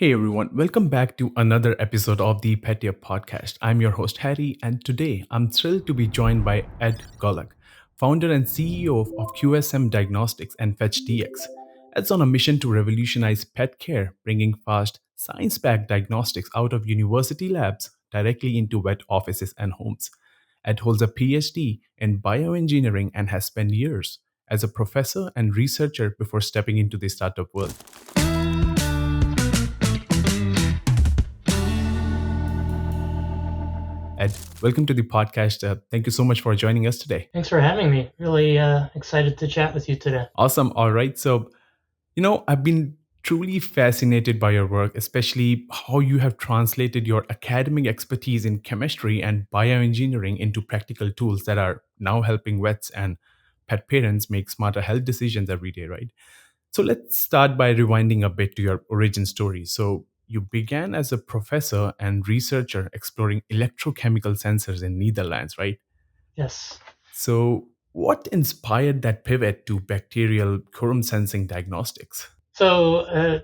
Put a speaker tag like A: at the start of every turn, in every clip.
A: Hey everyone, welcome back to another episode of the PetYupp Podcast. I'm your host Harry, and today I'm thrilled to be joined by Ed Goluch, founder and CEO of QSM Diagnostics and FetchDx. Ed's on a mission to revolutionize pet care, bringing fast, science-backed diagnostics out of university labs directly into vet offices and homes. Ed holds a Ph.D. in bioengineering and has spent years as a professor and researcher before stepping into the startup world. Ed, welcome to the podcast. Thank you so much for joining us today.
B: Thanks for having me. Really excited to chat with you today.
A: Awesome. All right. So, I've been truly fascinated by your work, especially how you have translated your academic expertise in chemistry and bioengineering into practical tools that are now helping vets and pet parents make smarter health decisions every day, right? So, let's start by rewinding a bit to your origin story. So, you began as a professor and researcher exploring electrochemical sensors in Netherlands, right?
B: Yes.
A: So, what inspired that pivot to bacterial quorum sensing diagnostics?
B: So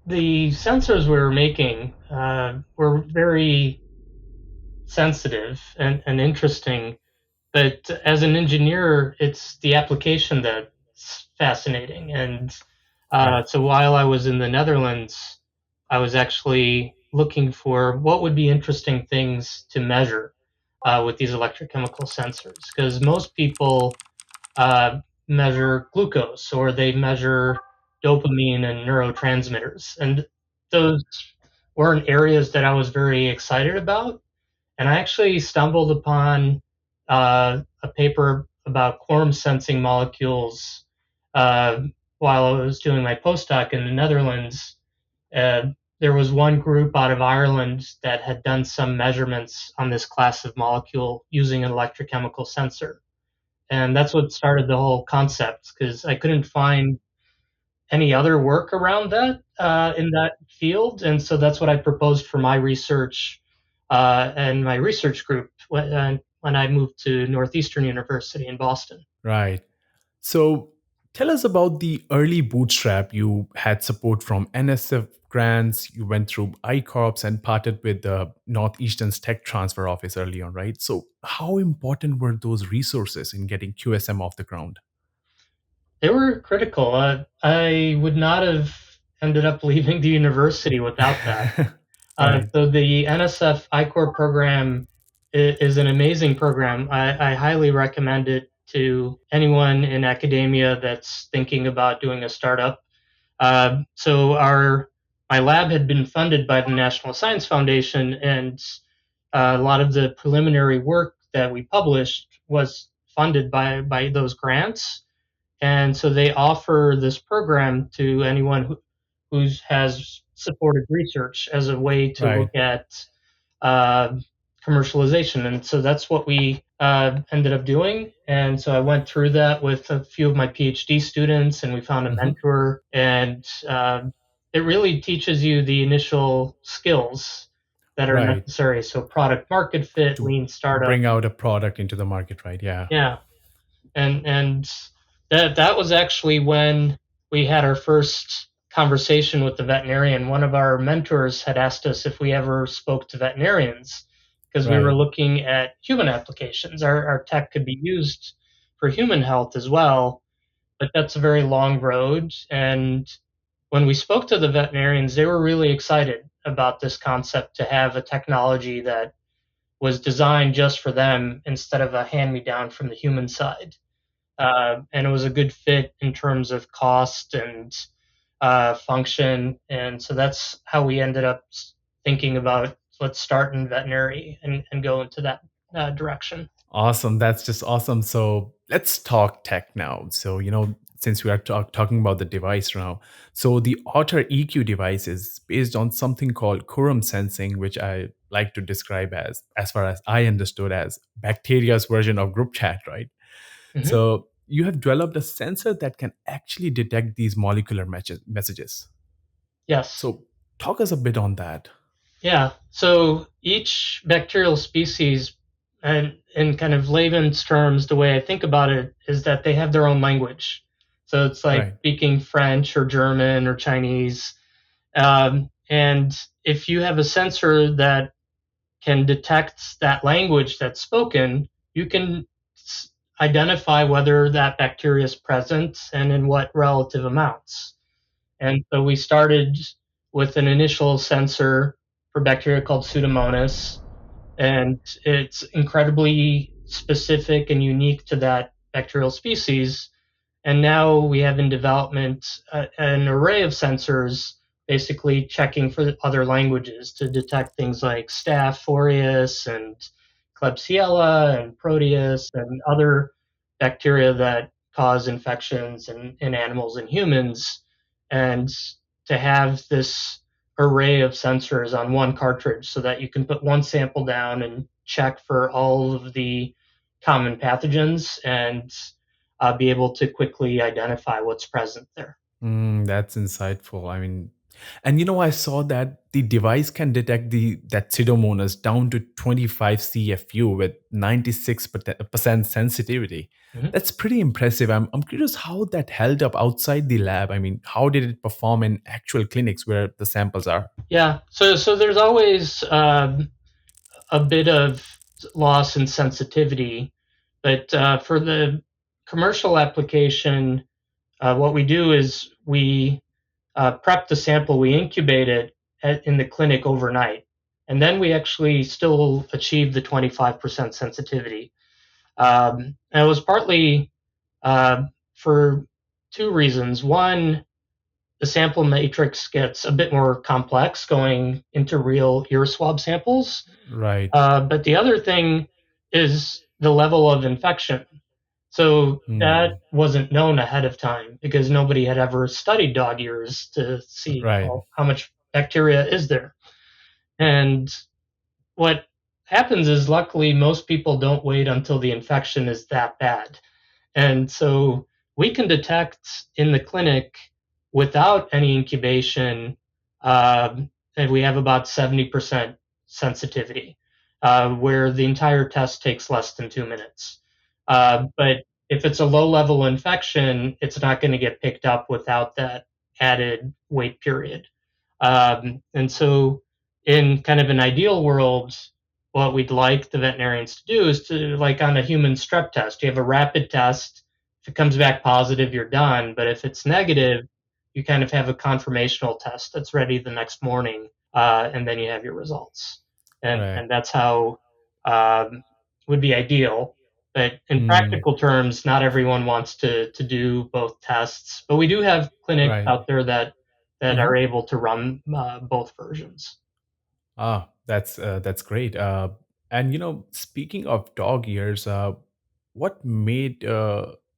B: the sensors we were making were very sensitive and interesting, but as an engineer, it's the application that's fascinating. And
A: Right.
B: so while I was in the Netherlands, I was actually looking for what would be interesting things to measure with these electrochemical sensors, because most people uh, measure glucose or they measure dopamine and neurotransmitters. And those weren't areas that I was very excited about. And I actually stumbled upon a paper about quorum sensing molecules uh, while I was doing my postdoc in the Netherlands. Uh, there was one group out of Ireland that had done some measurements on this class of molecule using an electrochemical sensor. And that's what started the whole concept because I couldn't find any other work around that in that field. And so that's what I proposed for my research and my research group when I moved to Northeastern University in Boston.
A: Right. So, tell us about the early bootstrap. You had support from NSF grants, you went through I-Corps and partnered with the Northeastern's Tech Transfer Office early on, right? So, how important were those resources in getting QSM off the ground?
B: They were critical. I would not have ended up leaving the university without that.
A: Right.
B: So the NSF I-Corps program is an amazing program. I highly recommend it to anyone in academia that's thinking about doing a startup. So my lab had been funded by the National Science Foundation, and a lot of the preliminary work that we published was funded by those grants. And so they offer this program to anyone who has supported research as a way to
A: Right.
B: look at uh, commercialization. And so that's what we ended up doing. And so I went through that with a few of my PhD students, and we found a
A: Mhm.
B: mentor. And it really teaches you the initial skills that are
A: Right.
B: necessary. So product market fit,
A: To
B: lean startup.
A: bring out a product into the market, right? Yeah.
B: Yeah. And that was actually when we had our first conversation with the veterinarian. One of our mentors had asked us if we ever spoke to veterinarians because we were
A: Right.
B: looking at human applications. Our tech could be used for human health as well, but that's a very long road. And when we spoke to the veterinarians, they were really excited about this concept to have a technology that was designed just for them instead of a hand me down from the human side. And it was a good fit in terms of cost and function. And so that's how we ended up thinking about let's start in veterinary and go into that direction.
A: Awesome. That's just awesome. So let's talk tech now. So, since we are talking about the device now, so the Otter EQ device is based on something called quorum sensing, which I like to describe as far as I understood, as bacteria's version of group chat, right?
B: Hmm.
A: So you have developed a sensor that can actually detect these molecular messages.
B: Yes.
A: So talk us a bit on that.
B: Yeah. So each bacterial species, and in kind of layman's terms, the way I think about it is that they have their own language. So it's like
A: Right.
B: speaking French or German or Chinese. And if you have a sensor that can detect that language that's spoken, you can identify whether that bacteria is present and in what relative amounts. And so we started with an initial sensor for bacteria called Pseudomonas, and it's incredibly specific and unique to that bacterial species. And now we have in development an array of sensors basically checking for other languages to detect things like Staph aureus and Klebsiella and Proteus and other bacteria that cause infections in animals and humans. And to have this array of sensors on one cartridge so that you can put one sample down and check for all of the common pathogens and be able to quickly identify what's present there.
A: That's insightful. I mean, and I saw that the device can detect the that Pseudomonas down to 25 CFU with 96% sensitivity.
B: Mhm.
A: That's pretty impressive. I'm curious how that held up outside the lab. I mean, how did it perform in actual clinics where the samples are?
B: Yeah, so there's always a bit of loss in sensitivity, but for the commercial application, what we do is we prep the sample, we incubate it in the clinic overnight, and then we actually still achieve the 25% sensitivity. And it was partly uh, for two reasons. One, the sample matrix gets a bit more complex going into real ear swab samples.
A: Right.
B: But the other thing is the level of infection. So that
A: Hmm.
B: wasn't known ahead of time because nobody had ever studied dog ears to see,
A: Right.
B: well, how much bacteria is there. And what happens is, luckily, most people don't wait until the infection is that bad. And so we can detect in the clinic without any incubation, and we have about 70% sensitivity, where the entire test takes less than 2 minutes. But if it's a low level infection, it's not going to get picked up without that added wait period. And so, in kind of an ideal world, what we'd like the veterinarians to do is to, like on a human strep test, you have a rapid test. If it comes back positive, you're done. But if it's negative, you kind of have a confirmational test that's ready the next morning, and then you have your results.
A: Right.
B: And that's how would be ideal. But in
A: Hmm.
B: practical terms, not everyone wants to do both tests. But we do have clinics
A: Right.
B: out there that are able to run both versions.
A: That's great. And speaking of dog ears, what made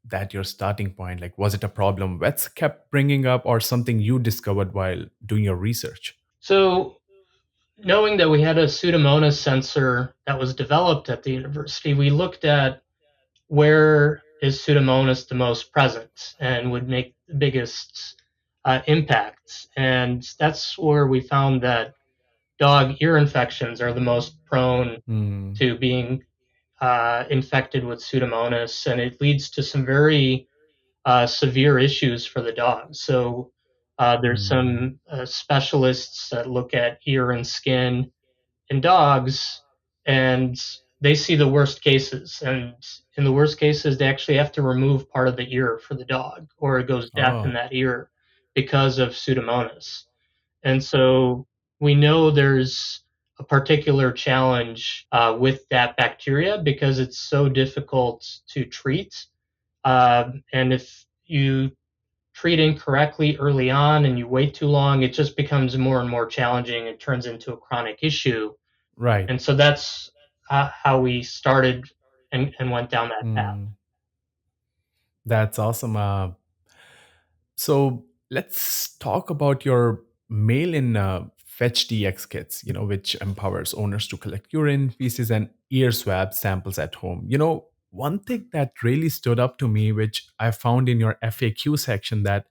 A: that your starting point? Like, was it a problem vets kept bringing up, or something you discovered while doing your research?
B: So, knowing that we had a Pseudomonas sensor that was developed at the university, we looked at where is Pseudomonas the most present and would make the biggest impact. And that's where we found that dog ear infections are the most prone
A: Hmm.
B: to being infected with Pseudomonas, and it leads to some very severe issues for the dog. So there's
A: Hmm.
B: some specialists that look at ear and skin in dogs, and they see the worst cases. And in the worst cases, they actually have to remove part of the ear for the dog, or it goes deaf in
A: Oh,
B: that ear because of Pseudomonas. And so we know there's a particular challenge with that bacteria because it's so difficult to treat. And if you treat incorrectly early on and you wait too long, it just becomes more and more challenging and turns into a chronic issue.
A: right.
B: And so that's how we started and went down that path.
A: Hmm. That's awesome. So let's talk about your mail-in FetchDx kits, which empowers owners to collect urine, feces, and ear swab samples at home. One thing that really stood up to me, which I found in your FAQ section, that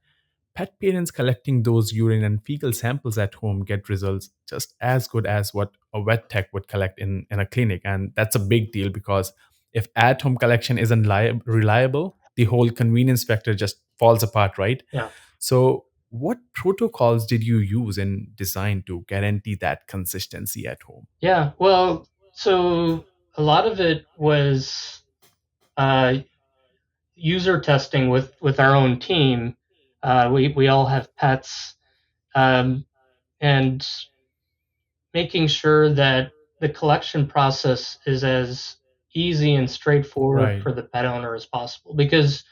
A: pet parents collecting those urine and fecal samples at home get results just as good as what a vet tech would collect in a clinic. And that's a big deal because if at home collection isn't reliable, the whole convenience factor just falls apart, right?
B: Yeah.
A: So, what protocols did you use and design to guarantee that consistency at home?
B: Yeah, well, so a lot of it was uh, user testing with our own team. We all have pets, um, and making sure that the collection process is as easy and straightforward
A: Right,
B: for the pet owner as possible. Because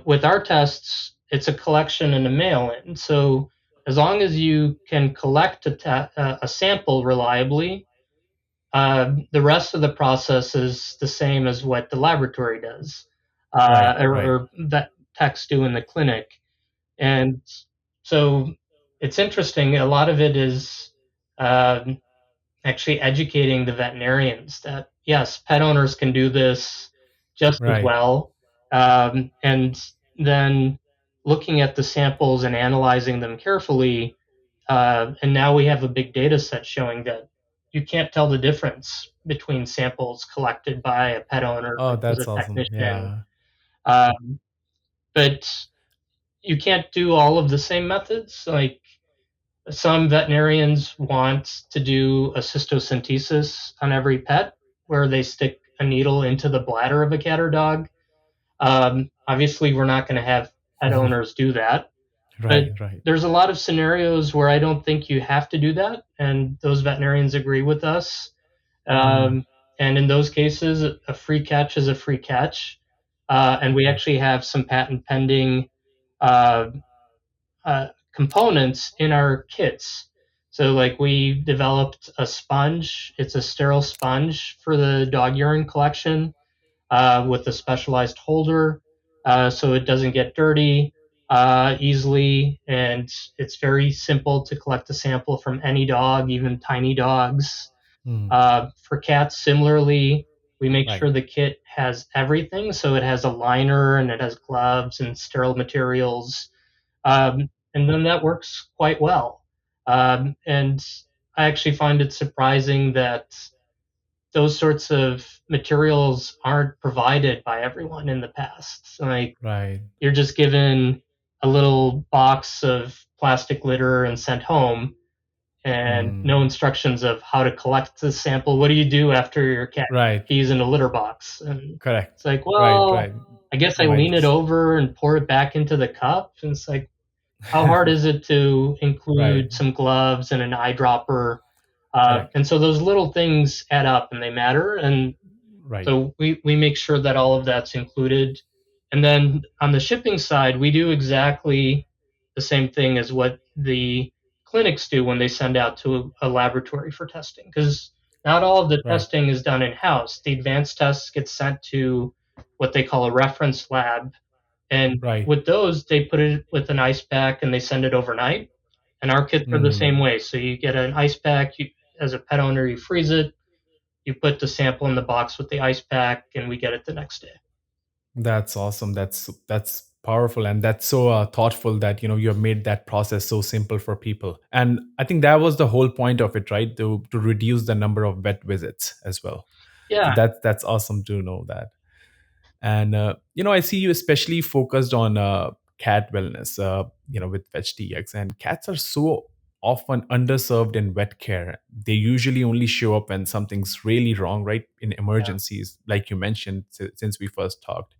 B: with our tests, it's a collection and a mail-in. So as long as you can collect a sample reliably, the rest of the process is the same as what the laboratory does,
A: right, right.
B: or vet techs do in the clinic. And so it's interesting. A lot of it is um, actually educating the veterinarians that yes, pet owners can do this just as
A: Right.
B: well. And then looking at the samples and analyzing them carefully, and now we have a big data set showing that you can't tell the difference between samples collected by a pet owner
A: Oh,
B: versus
A: that's
B: a
A: awesome.
B: technician.
A: Yeah.
B: Um, but you can't do all of the same methods. Like some veterinarians want to do a cystocentesis on every pet, where they stick a needle into the bladder of a cat or dog. Obviously, we're not going to have pet owners do that, but
A: Right, right.
B: there's a lot of scenarios where I don't think you have to do that, and those veterinarians agree with us.
A: Mm,
B: Um, and in those cases, a free catch is a free catch. And we
A: right.
B: actually have some patent pending uh, components in our kits. So, like, we developed a sponge. It's a sterile sponge for the dog urine collection with a specialized holder, so it doesn't get dirty easily, and it's very simple to collect a sample from any dog, even tiny dogs.
A: Mm,
B: For cats, similarly, we make
A: right,
B: sure the kit has everything. So it has a liner and it has gloves and sterile materials, and then that works quite well. And I actually find it surprising that those sorts of materials aren't provided by everyone in the past. Like
A: right.
B: you're just given a little box of plastic litter and sent home, and
A: Mm,
B: no instructions of how to collect the sample. What do you do after your cat
A: right.
B: pees in a litter box? And
A: Correct.
B: it's like,
A: Right,
B: well,
A: right.
B: I guess I
A: Right.
B: lean it over and pour it back into the cup. And it's like, how hard is it to
A: Right.
B: include some gloves and an eyedropper?
A: Correct.
B: And so those little things add up and they matter. And
A: Right.
B: so we make sure that all of that's included. And then on the shipping side, we do exactly the same thing as what the clinics do when they send out to a laboratory for testing. Because not all of the
A: Right.
B: testing is done in house. The advanced tests get sent to what they call a reference lab. And
A: Right.
B: with those, they put it with an ice pack and they send it overnight. And our kits are the same
A: Mm,
B: way. So you get an ice pack, as a pet owner, you freeze it, you put the sample in the box with the ice pack, and we get it the next day.
A: that's awesome. That's powerful, and that's so thoughtful that you have made that process so simple for people. And I think that was the whole point of it, right? To reduce the number of vet visits as well. So
B: Yeah,
A: that's awesome to know that. And I see you especially focused on cat wellness, with FetchDx. And cats are so often underserved in vet care. They usually only show up when something's really wrong, right? In
B: yeah,
A: emergencies, like you mentioned since we first talked.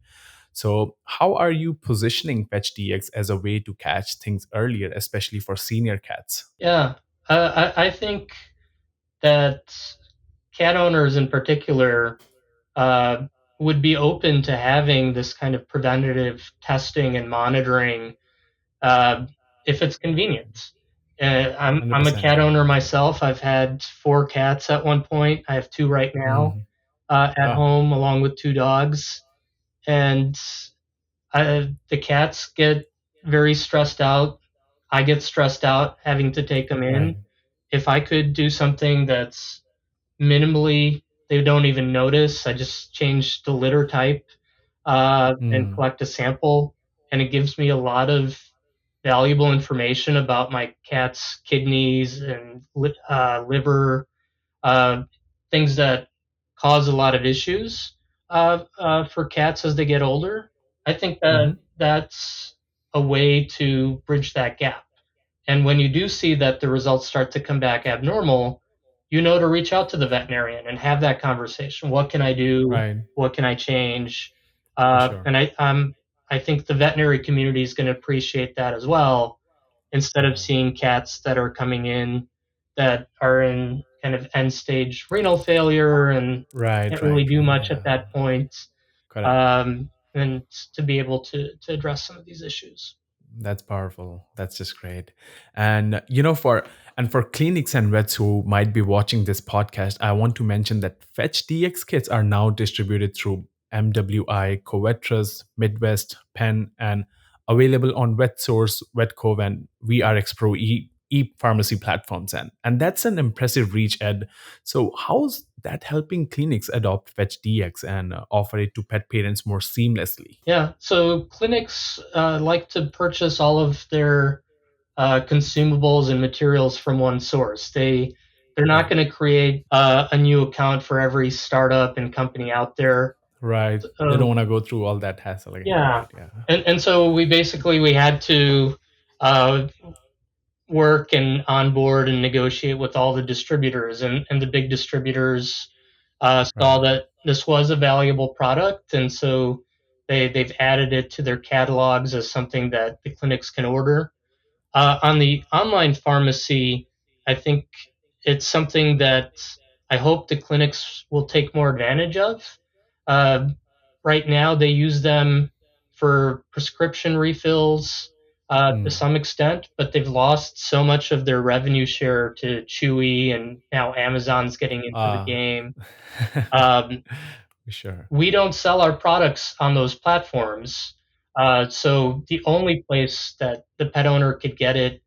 A: So, how are you positioning FetchDx as a way to catch things earlier, especially for senior cats?
B: yeah. I think that cat owners in particular uh, would be open to having this kind of preventative testing and monitoring uh, if it's convenient. I'm a
A: 100%.
B: cat owner myself. I've had 4 cats at one point. I have 2 right now
A: Mhm.
B: at
A: Ah,
B: home, along with 2 dogs. And the cats get very stressed out. I get stressed out having to take them
A: right.
B: in. If I could do something that's minimally, they don't even notice. I just change the litter type and
A: Mm,
B: collect a sample, and it gives me a lot of valuable information about my cat's kidneys and liver, uh, things that cause a lot of issues for cats as they get older. I think that
A: mhm.
B: that's a way to bridge that gap. And when you do see that the results start to come back abnormal, you know to reach out to the veterinarian and have that conversation. What can I do?
A: Right.
B: What can I change?
A: For sure.
B: I think the veterinary community is going to appreciate that as well. Instead of
A: Yeah.
B: seeing cats that are coming in that are in kind of end stage renal failure and
A: Right,
B: can't really
A: right,
B: do
A: right.
B: much at
A: Yeah.
B: that point,
A: Correct.
B: and to be able to address some of these issues.
A: That's powerful. That's just great. And for clinics and vets who might be watching this podcast, I want to mention that FetchDx kits are now distributed through MWI, Covetrus, Midwest, Penn, and available on Vetsource, Vetcove, and VRX Pro e-pharmacy platforms. And that's an impressive reach, Ed. So how's that helping clinics adopt FetchDx and offer it to pet parents more seamlessly?
B: Yeah, so clinics like to purchase all of their consumables and materials from one source. They're not
A: Right.
B: going to create a new account for every startup and company out there.
A: Right. They don't
B: Um,
A: want to go through all that hassle again,
B: yeah,
A: right? Yeah.
B: and so we had to uh, work and onboard and negotiate with all the distributors, and the big distributors saw
A: Right.
B: that this was a valuable product, and so they've added it to their catalogs as something that the clinics can order. On the online pharmacy, I think it's something that I hope the clinics will take more advantage of. Uh, right now, they use them for prescription refills to
A: Hmm.
B: some extent, but they've lost so much of their revenue share to Chewy, and now Amazon's getting into the
A: Ah.
B: game. Um,
A: Sure.
B: we don't sell our products on those platforms. So the only place that the pet owner could get it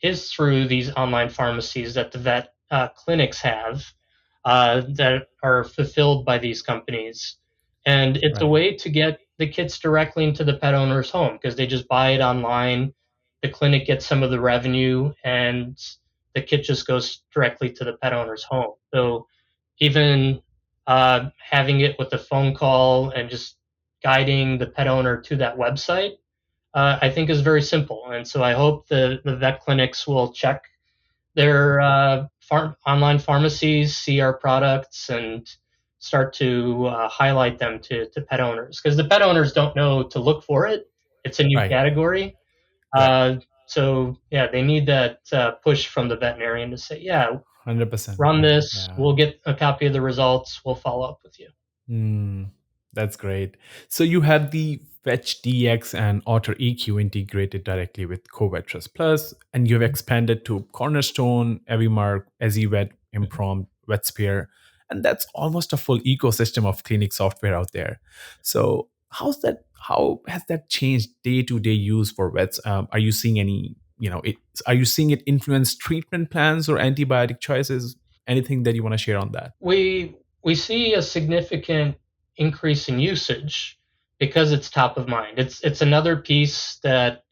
B: is through these online pharmacies that the vet clinics have that are fulfilled by these companies. And it's a
A: Right.
B: way to get the kits directly into the pet owner's home because they just buy it online. The clinic gets some of the revenue, and the kit just goes directly to the pet owner's home. So even having it with a phone call and just guiding the pet owner to that website, I think is very simple. And so I hope the vet clinics will check their online pharmacies, see our products, and start to highlight them to pet owners because the pet owners don't know to look for it. It's a new
A: Right.
B: category.
A: Right.
B: Uh, so yeah, they need that push from the veterinarian to say, yeah,
A: 100%.
B: run
A: Right.
B: this.
A: Yeah.
B: We'll get a copy of the results. We'll follow up with you.
A: Hmm. That's great. So you have the FetchDx and Otter EQ integrated directly with Covetrus Plus, and you've expanded to Cornerstone, Evimark, EasyVet, Imprompt, VetSphere, and that's almost a full ecosystem of clinic software out there. So how's that? How has that changed day-to-day use for vets? Are you seeing any? Are you seeing it influence treatment plans or antibiotic choices? Anything that you want to share on that?
B: We see a significant increase in usage because it's top of mind. It's another piece that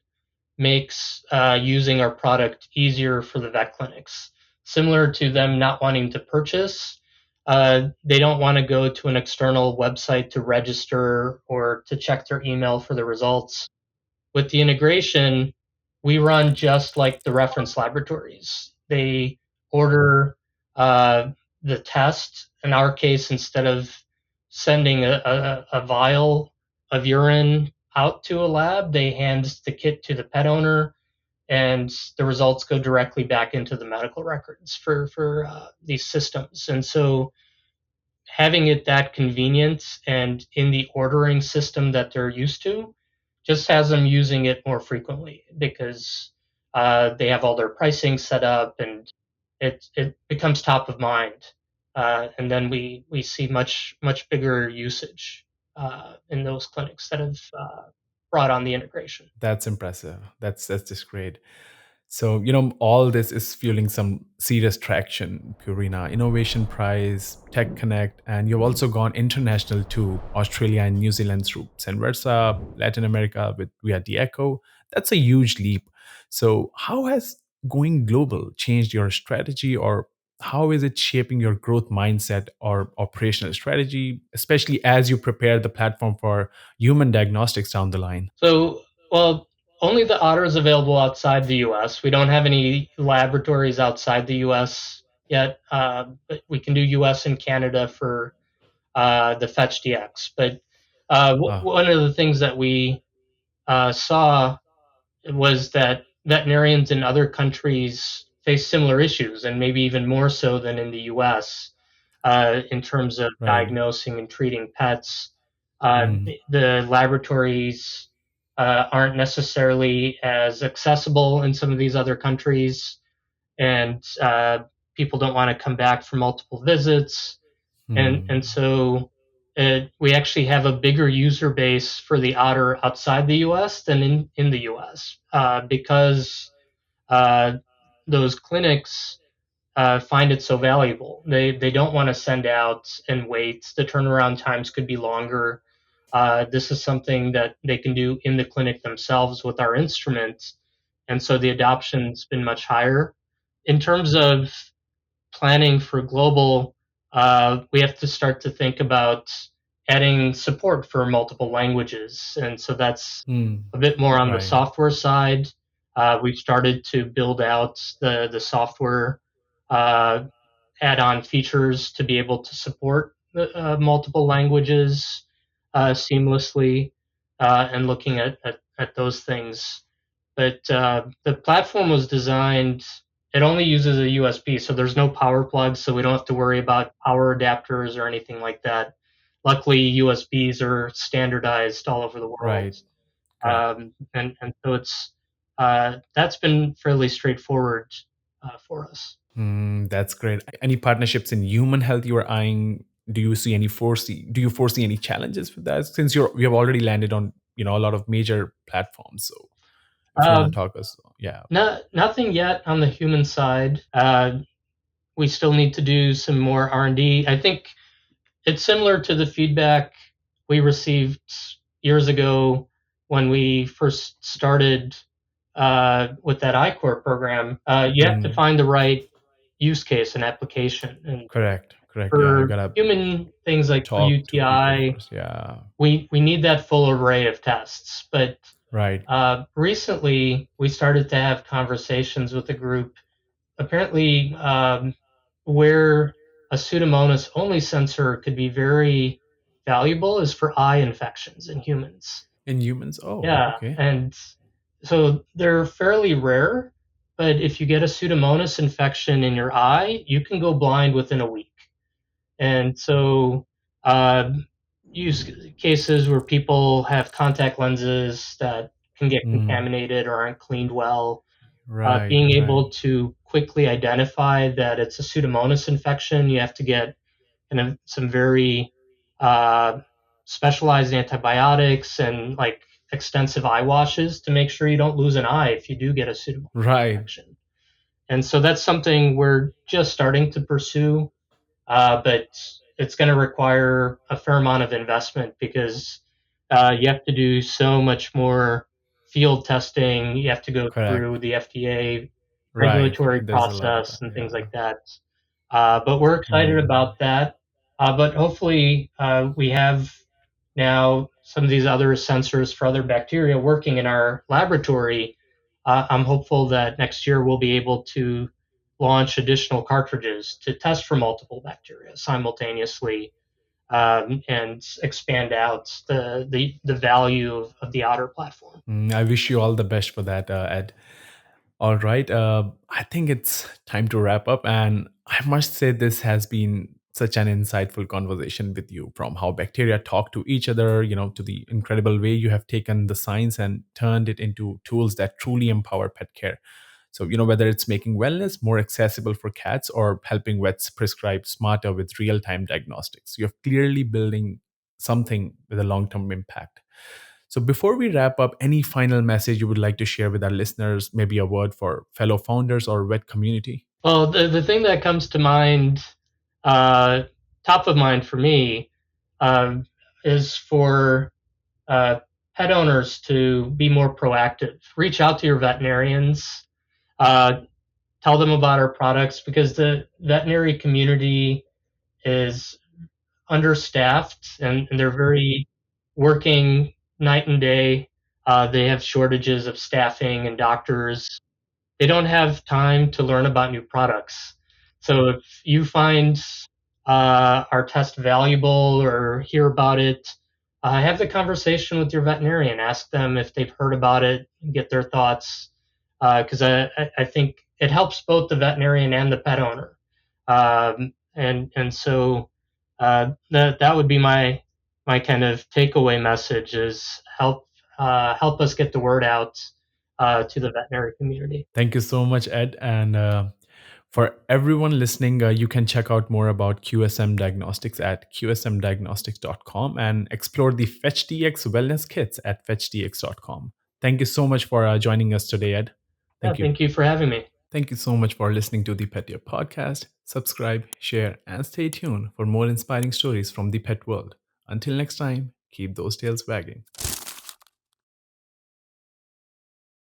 B: makes using our product easier for the vet clinics. Similar to them not wanting to purchase, they don't want to go to an external website to register or to check their email for the results. With the integration, we run just like the reference laboratories. They order uh, the test. In our case, instead of sending a vial of urine out to a lab, they hand the kit to the pet owner, and the results go directly back into the medical records for these systems. And so having it that convenient and in the ordering system that they're used to just has them using it more frequently because they have all their pricing set up, and it becomes top of mind. And then we see much bigger usage in those clinics that have brought on the integration.
A: That's impressive. That's just great. So, all this is fueling some serious traction. Purina Innovation Prize, Tech Connect, and you've also gone international to Australia and New Zealand through Senversa, Latin America with via Echo. That's a huge leap. So, how has going global changed your strategy, or how is it shaping your growth mindset or operational strategy, especially as you prepare the platform for human diagnostics down the line?
B: So, well, only the Otter is available outside the U.S. We don't have any laboratories outside the U.S. yet, but we can do U.S. and Canada for the FetchDx. But
A: Ah,
B: one of the things that we saw was that veterinarians in other countries face similar issues, and maybe even more so than in the U.S. In terms of
A: right.
B: diagnosing and treating pets.
A: Mm,
B: The laboratories aren't necessarily as accessible in some of these other countries, and people don't want to come back for multiple visits, and
A: mm,
B: so we actually have a bigger user base for the Otter outside the U.S. than in the U.S. Because uh, those clinics find it so valuable. They don't want to send out and wait. The turnaround times could be longer. This is something that they can do in the clinic themselves with our instruments, and so the adoption's been much higher. In terms of planning for global, we have to start to think about adding support for multiple languages. And so that's
A: mm,
B: a bit more on the
A: right.
B: software side. We've started to build out the software uh, add-on features to be able to support multiple languages seamlessly, and looking at those things. But the platform was designed, it only uses a USB, so there's no power plugs, so we don't have to worry about power adapters or anything like that. Luckily, USBs are standardized all over the world.
A: Right. Correct.
B: And so that's been fairly straightforward for us.
A: That's great. Any partnerships in human health you are eyeing? Do you foresee any challenges with that since you have already landed on, a lot of major platforms? So if you want to
B: Um,
A: talk us, yeah.
B: Nothing yet on the human side. We still need to do some more R&D. I think it's similar to the feedback we received years ago when we first started with that iCore program. You have to
A: Mm,
B: find the right use case and application. And
A: correct. Correct. Yeah, you
B: for
A: gotta
B: human things like for
A: talk to people
B: UTI,
A: first. Yeah.
B: we need that full array of tests. But
A: Right.
B: recently, we started to have conversations with a group. Apparently, where a Pseudomonas only sensor could be very valuable is for eye infections in humans.
A: In humans. Oh,
B: Yeah,
A: okay.
B: and so they're fairly rare, but if you get a Pseudomonas infection in your eye, you can go blind within a week. And so, uh, use cases where people have contact lenses that can get
A: Mm,
B: contaminated or aren't cleaned well,
A: right.
B: being
A: Right.
B: able to quickly identify that it's a Pseudomonas infection, you have to get kind of some very uh, specialized antibiotics and like extensive eye washes to make sure you don't lose an eye if you do get a Pseudomonas
A: Right.
B: infection. And so that's something we're just starting to pursue, but it's going to require a fair amount of investment because you have to do so much more field testing. You have to go through
A: Correct.
B: the FDA
A: Right.
B: regulatory
A: There's a lot of
B: process
A: that.
B: and things
A: Yeah.
B: like that. But we're excited
A: Mm.
B: about that. But hopefully, we have now some of these other sensors for other bacteria working in our laboratory. I'm hopeful that next year we'll be able to launch additional cartridges to test for multiple bacteria simultaneously, and expand out the value of the Otter platform.
A: I wish you all the best for that, Ed. All right. I think it's time to wrap up. And I must say, this has been such an insightful conversation with you, from how bacteria talk to each other, to the incredible way you have taken the science and turned it into tools that truly empower pet care. So, whether it's making wellness more accessible for cats or helping vets prescribe smarter with real time diagnostics, you're clearly building something with a long term impact. So, before we wrap up, any final message you would like to share with our listeners, maybe a word for fellow founders or vet community?
B: Well, the thing that comes to mind, uh, top of mind for me, um, is for uh, pet owners to be more proactive. Reach out to your veterinarians. Uh, Tell them about our products because the veterinary community is understaffed, and they're very working night and day. They have shortages of staffing and doctors. They don't have time to learn about new products. So if you find our test valuable or hear about it, have the conversation with your veterinarian. Ask them if they've heard about it, get their thoughts, because I think it helps both the veterinarian and the pet owner. And so that would be my kind of takeaway message is help us get the word out to the veterinary community.
A: Thank you so much, Ed. And for everyone listening, you can check out more about QSM Diagnostics at qsmdiagnostics.com and explore the FetchDx wellness kits at fetchdx.com. Thank you so much for joining us today, Ed.
B: Yeah,
A: Thank you.
B: thank you for having me.
A: Thank you so much for listening to the PetYupp Podcast. Subscribe, share, and stay tuned for more inspiring stories from the pet world. Until next time, keep those tails wagging.